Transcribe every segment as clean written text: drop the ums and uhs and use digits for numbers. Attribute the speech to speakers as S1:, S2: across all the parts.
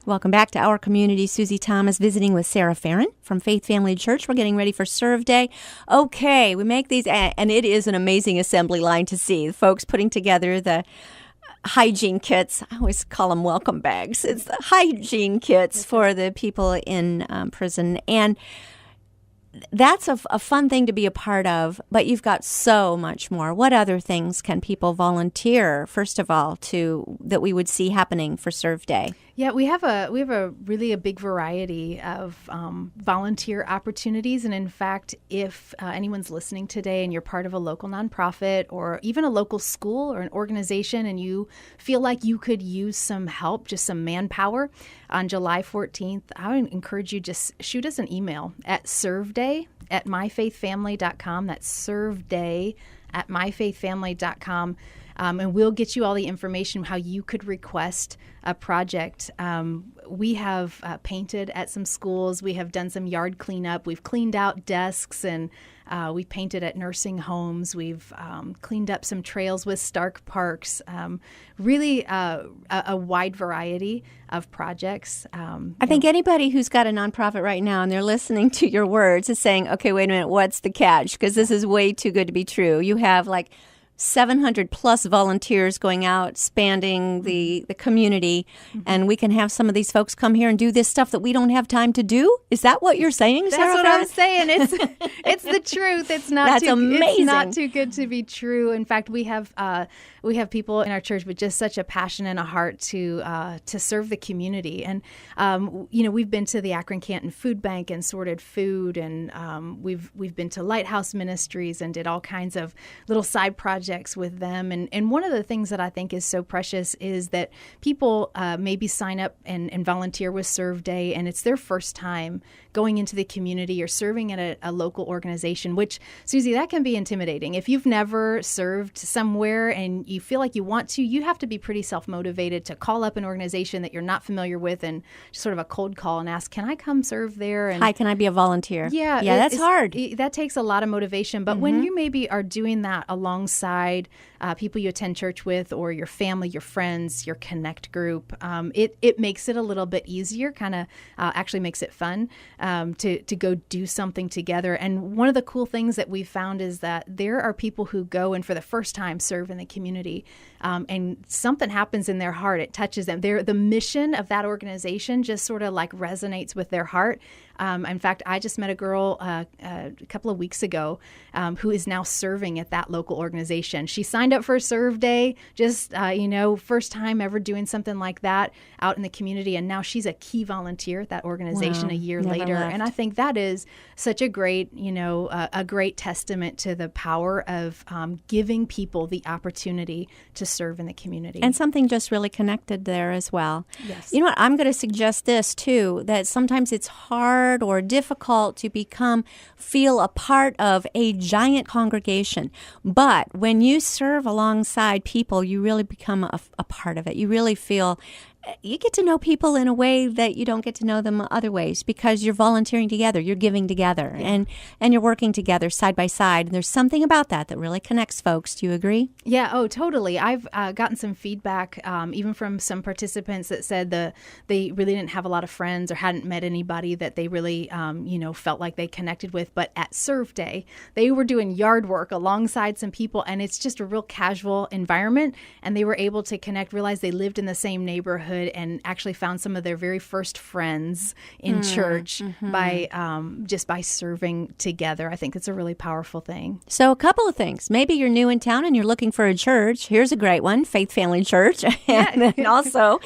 S1: Welcome back to Our Community. Susie Thomas visiting with Sarah Farron from Faith Family Church. We're getting ready for Serve Day. Okay, we make these, and it is an amazing assembly line to see. The folks putting together the hygiene kits. I always call them welcome bags. It's the hygiene kits for the people in prison. And that's a fun thing to be a part of, but you've got so much more. What other things can people volunteer, first of all, that we would see happening for Serve Day?
S2: Yeah, we have a really big variety of volunteer opportunities. And in fact, if anyone's listening today and you're part of a local nonprofit or even a local school or an organization and you feel like you could use some help, just some manpower, on July 14th, I would encourage you just shoot us an email at serveday@myfaithfamily.com. That's serveday@myfaithfamily.com. And we'll get you all the information how you could request a project. We have painted at some schools. We have done some yard cleanup. We've cleaned out desks and we've painted at nursing homes. We've cleaned up some trails with Stark Parks. Really a wide variety of projects.
S1: I think anybody who's got a nonprofit right now and they're listening to your words is saying, okay, wait a minute, what's the catch? Because this is way too good to be true. You have like 700 plus volunteers going out, spanning the community, and we can have some of these folks come here and do this stuff that we don't have time to do? Is that what you're saying, Sarah?
S2: That's what I'm saying. It's the truth. It's not
S1: amazing.
S2: It's not too good to be true. In fact, we have people in our church with just such a passion and a heart to serve the community. And we've been to the Akron Canton Food Bank and sorted food, and we've been to Lighthouse Ministries and did all kinds of little side projects with them. And one of the things that I think is so precious is that people maybe sign up and volunteer with Serve Day, and it's their first time going into the community or serving at a local organization, which, Susie, that can be intimidating. If you've never served somewhere and you feel like you want to, you have to be pretty self-motivated to call up an organization that you're not familiar with and just sort of a cold call and ask, can I come serve there? And
S1: hi, can I be a volunteer?
S2: Yeah,
S1: that's hard.
S2: That takes a lot of motivation. But when you maybe are doing that alongside people you attend church with or your family, your friends, your Connect group, it makes it a little bit easier, kind of actually makes it fun to go do something together. And one of the cool things that we've found is that there are people who go and for the first time serve in the community, and something happens in their heart. It touches them. The mission of that organization just sort of like resonates with their heart. In fact, I just met a girl a couple of weeks ago who is now serving at that local organization. She signed up for Serve Day, just, first time ever doing something like that out in the community. And now she's a key volunteer at that organization a year later.
S1: Left.
S2: And I think that is such a great, a great testament to the power of giving people the opportunity to serve in the community.
S1: And something just really connected there as well.
S2: Yes.
S1: You know what? I'm going to suggest this, too, that sometimes it's hard or difficult to feel a part of a giant congregation. But when you serve alongside people, you really become a part of it. You really feel you get to know people in a way that you don't get to know them other ways because you're volunteering together, you're giving together, and you're working together side by side. And there's something about that really connects folks. Do you agree?
S2: Yeah, totally. I've gotten some feedback, even from some participants that said they really didn't have a lot of friends or hadn't met anybody that they really, felt like they connected with. But at Serve Day, they were doing yard work alongside some people, and it's just a real casual environment. And they were able to connect, realize they lived in the same neighborhood, and actually found some of their very first friends in church by serving together. I think it's a really powerful thing.
S1: So a couple of things. Maybe you're new in town and you're looking for a church. Here's a great one, Faith Family Church. And then also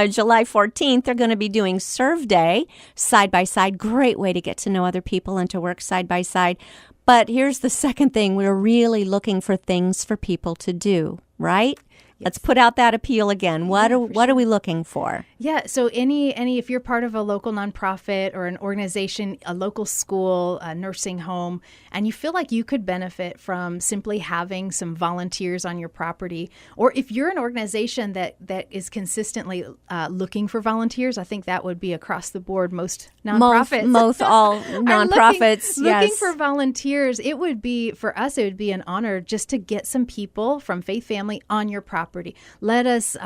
S1: July 14th, they're going to be doing Serve Day side by side. Great way to get to know other people and to work side by side. But here's the second thing. We're really looking for things for people to do, right? Yes. Let's put out that appeal again. What are we looking for?
S2: Yeah, so any if you're part of a local nonprofit or an organization, a local school, a nursing home, and you feel like you could benefit from simply having some volunteers on your property, or if you're an organization that is consistently looking for volunteers, I think that would be across the board. Most nonprofits,
S1: most all nonprofits,
S2: looking for volunteers. It would be, for us, it would be an honor just to get some people from Faith Family on your property. property. Let us,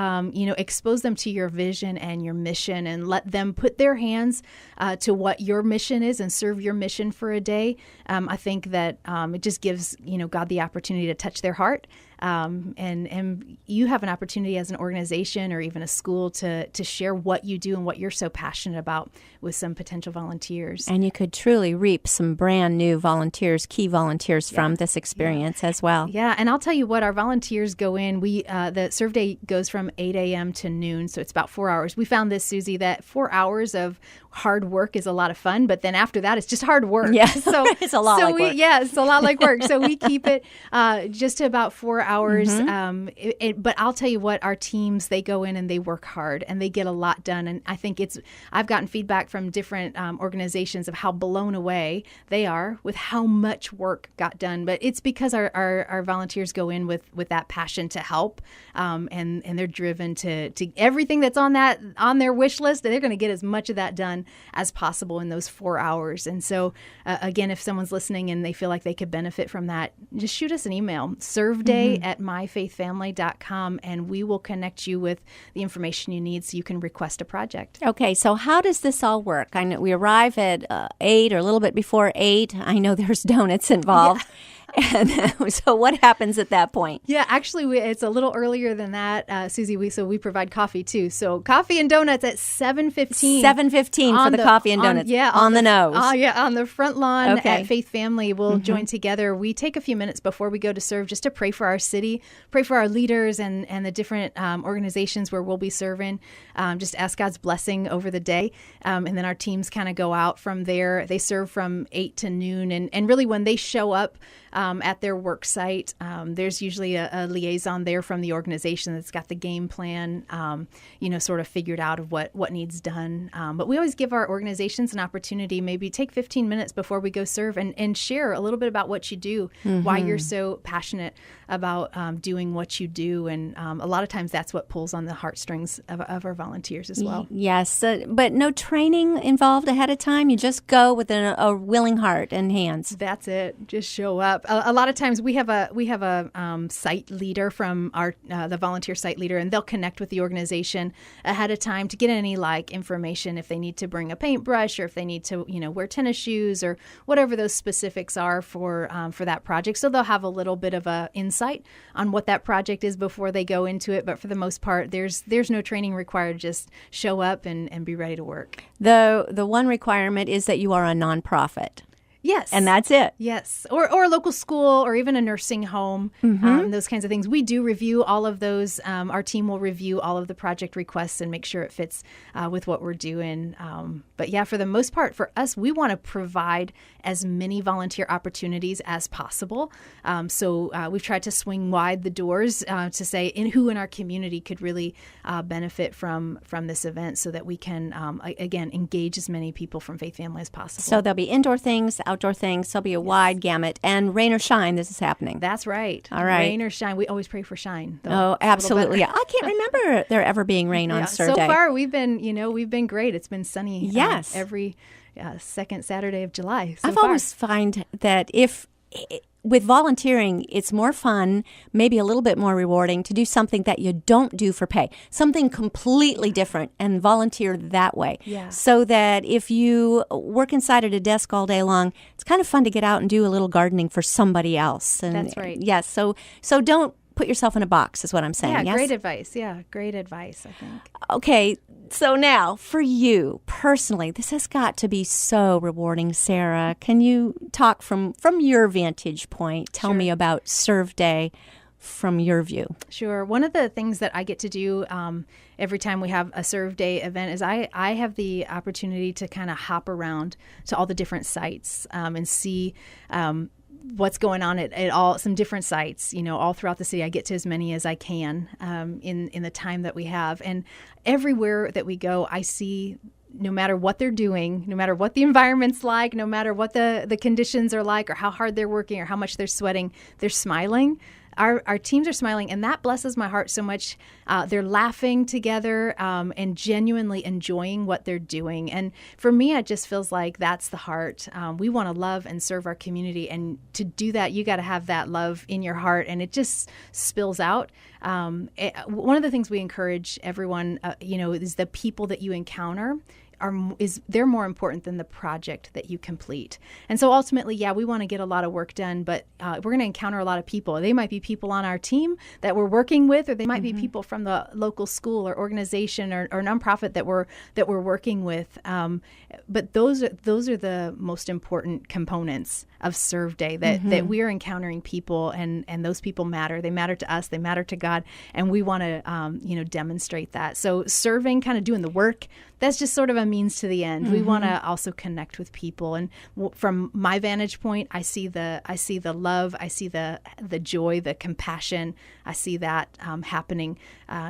S2: expose them to your vision and your mission, and let them put their hands to what your mission is and serve your mission for a day. I think that it just gives, God the opportunity to touch their heart. And you have an opportunity as an organization or even a school to share what you do and what you're so passionate about with some potential volunteers.
S1: And you could truly reap some brand new volunteers, key volunteers from this experience as well.
S2: Yeah, and I'll tell you what, our volunteers go in. The serve day goes from 8 a.m. to noon, so it's about 4 hours. We found this, Susie, that 4 hours of hard work is a lot of fun, but then after that, it's just hard work.
S1: Yeah, so it's a lot like work.
S2: Yeah, it's a lot like work. So we keep it just to about 4 hours. But I'll tell you what, our teams, they go in and they work hard and they get a lot done. And I think I've gotten feedback from different organizations of how blown away they are with how much work got done. But it's because our volunteers go in with that passion to help, and they're driven to everything that's on their wish list. They're going to get as much of that done as possible in those 4 hours. And so, again, if someone's listening and they feel like they could benefit from that, just shoot us an email, serveday@myfaithfamily.com, and we will connect you with the information you need so you can request a project.
S1: Okay, so how does this all work? I know we arrive at 8 or a little bit before 8. I know there's donuts involved. Yeah. And so what happens at that point?
S2: Yeah, actually, it's a little earlier than that, Susie. We provide coffee, too. So coffee and donuts at 7:15.
S1: 7:15 for the coffee and donuts. On the nose.
S2: On the front lawn at Faith Family. We'll join together. We take a few minutes before we go to serve just to pray for our city, pray for our leaders and the different organizations where we'll be serving. Just ask God's blessing over the day. And then our teams kind of go out from there. They serve from 8 to noon. And really, when they show up at their work site, there's usually a liaison there from the organization that's got the game plan, sort of figured out of what needs done. But we always give our organizations an opportunity, maybe take 15 minutes before we go serve and share a little bit about what you do, why you're so passionate about doing what you do. And a lot of times that's what pulls on the heartstrings of our volunteers as well.
S1: Yes, but no training involved ahead of time. You just go with a willing heart and hands.
S2: That's it. Just show up. A lot of times we have a site leader from the volunteer site leader, and they'll connect with the organization ahead of time to get any information if they need to bring a paintbrush or if they need to wear tennis shoes or whatever those specifics are for that project. So they'll have a little bit of a insight on what that project is before they go into it. But for the most part, there's no training required. Just show up and be ready to work.
S1: The one requirement is that you are a nonprofit.
S2: Yes.
S1: And that's it.
S2: Yes. Or a local school or even a nursing home, those kinds of things. We do review all of those. Our team will review all of the project requests and make sure it fits with what we're doing. But yeah, for the most part, for us, we want to provide as many volunteer opportunities as possible. So we've tried to swing wide the doors to say who in our community could really benefit from this event so that we can, again, engage as many people from Faith Family as possible.
S1: So there'll be indoor things, outdoor things. There'll be a wide gamut. And rain or shine, this is happening.
S2: That's right.
S1: All right.
S2: Rain or shine. We always pray for shine, though.
S1: Oh, absolutely. Yeah. I can't remember there ever being rain on Serve Day.
S2: So far, we've been great. It's been sunny every second Saturday of July so
S1: I've
S2: far.
S1: always find that with volunteering, it's more fun, maybe a little bit more rewarding to do something that you don't do for pay, something completely different, and volunteer that way.
S2: Yeah.
S1: So that if you work inside at a desk all day long, it's kind of fun to get out and do a little gardening for somebody else. And
S2: that's right.
S1: Yes. So don't put yourself in a box is what I'm saying.
S2: Yeah,
S1: yes?
S2: great advice. Yeah, great advice, I think.
S1: Okay. So now, for you personally, this has got to be so rewarding, Sarah. Can you talk from your vantage point? Tell me about Serve Day from your view.
S2: Sure. One of the things that I get to do every time we have a Serve Day event is I have the opportunity to kind of hop around to all the different sites and see what's going on at all some different sites, all throughout the city. I get to as many as I can in the time that we have. And everywhere that we go, I see, no matter what they're doing, no matter what the environment's like, no matter what the conditions are like or how hard they're working or how much they're sweating, they're smiling. Our teams are smiling, and that blesses my heart so much. They're laughing together and genuinely enjoying what they're doing. And for me, it just feels like that's the heart. We want to love and serve our community. And to do that, you got to have that love in your heart. And it just spills out One of the things we encourage everyone, is the people that you encounter they're more important than the project that you complete. And so ultimately, we want to get a lot of work done, but we're going to encounter a lot of people. They might be people on our team that we're working with, or they might be people from the local school or organization or nonprofit that we're working with. But those are the most important components of Serve Day, that we are encountering people, and those people matter. They matter to us. They matter to God, and we want to demonstrate that. So serving, kind of doing the work, that's just sort of a means to the end. We want to also connect with people, and from my vantage point, I see the love, I see the joy, the compassion. I see that happening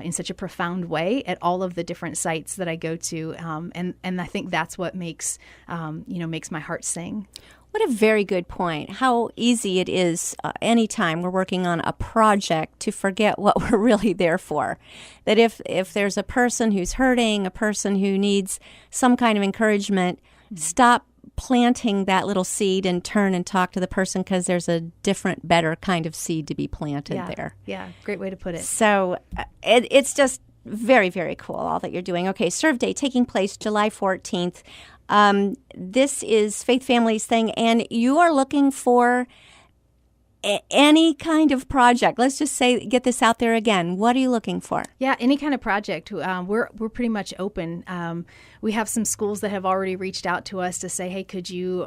S2: in such a profound way at all of the different sites that I go to, and I think that's what makes my heart sing.
S1: What a very good point. How easy it is anytime we're working on a project to forget what we're really there for. That if there's a person who's hurting, a person who needs some kind of encouragement, stop planting that little seed and turn and talk to the person, because there's a different, better kind of seed to be planted there.
S2: Yeah, great way to put it.
S1: So it's just very, very cool, all that you're doing. Okay, Serve Day taking place July 14th. This is Faith Family's thing, and you are looking for any kind of project. Let's just say, get this out there again. What are you looking for?
S2: Yeah, any kind of project. We're pretty much open. We have some schools that have already reached out to us to say, hey, could you,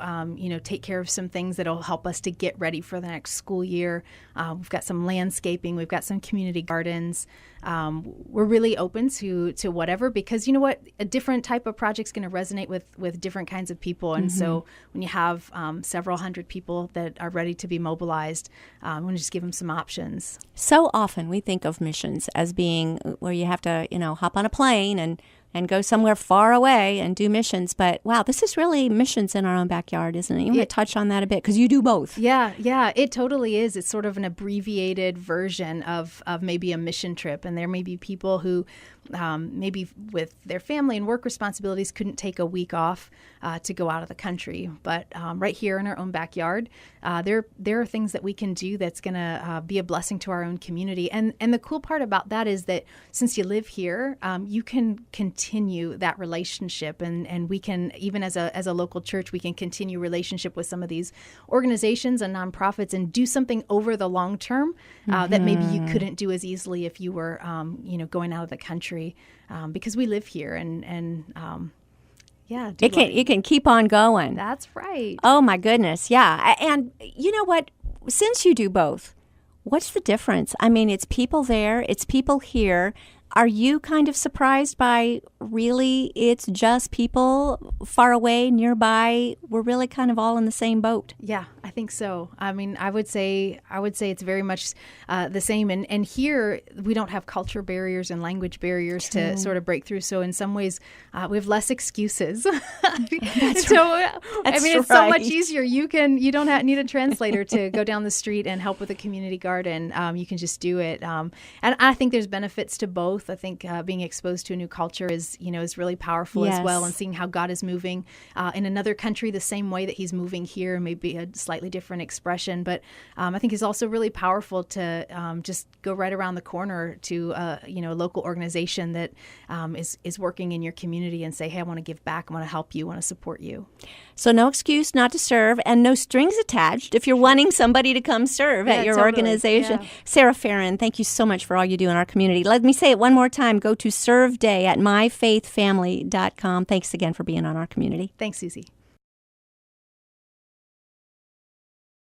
S2: take care of some things that'll help us to get ready for the next school year. We've got some landscaping. We've got some community gardens. We're really open to whatever, because you know what? A different type of project is going to resonate with different kinds of people. And so when you have several hundred people that are ready to be mobilized, we want to just give them some options.
S1: So often we think of missions as being where you have to, hop on a plane and go somewhere far away and do missions. But wow, this is really missions in our own backyard, isn't it? You want to touch on that a bit, because you do both.
S2: Yeah, it totally is. It's sort of an abbreviated version of maybe a mission trip. And there may be people who maybe with their family and work responsibilities couldn't take a week off to go out of the country. But right here in our own backyard, there are things that we can do that's going to be a blessing to our own community. And the cool part about that is that since you live here, you can continue that relationship, and we can, even as a local church, we can continue relationship with some of these organizations and nonprofits and do something over the long term that maybe you couldn't do as easily if you were going out of the country. Because we live here, and
S1: it can keep on going.
S2: That's right.
S1: Oh my goodness, yeah. And you know what? Since you do both, what's the difference? I mean, it's people there, it's people here. Are you kind of surprised by, really, it's just people far away, nearby? We're really kind of all in the same boat.
S2: Yeah, I think so. I mean, I would say it's very much the same. And here we don't have culture barriers and language barriers to sort of break through. So in some ways, we have less excuses. It's so much easier. You don't need a translator to go down the street and help with a community garden. You can just do it. And I think there's benefits to both. I think being exposed to a new culture is really powerful as well, and seeing how God is moving in another country the same way that He's moving here, maybe a slightly different expression. But I think it's also really powerful to just go right around the corner to a local organization that is working in your community and say, hey, I want to give back, I want to help you, I want to support you.
S1: So no excuse not to serve, and no strings attached if you're wanting somebody to come serve at your organization. Yeah. Sarah Farron, thank you so much for all you do in our community. Let me say it one more time. Go to Serve Day at myfaithfamily.com. Thanks again for being on our community.
S2: Thanks, Susie.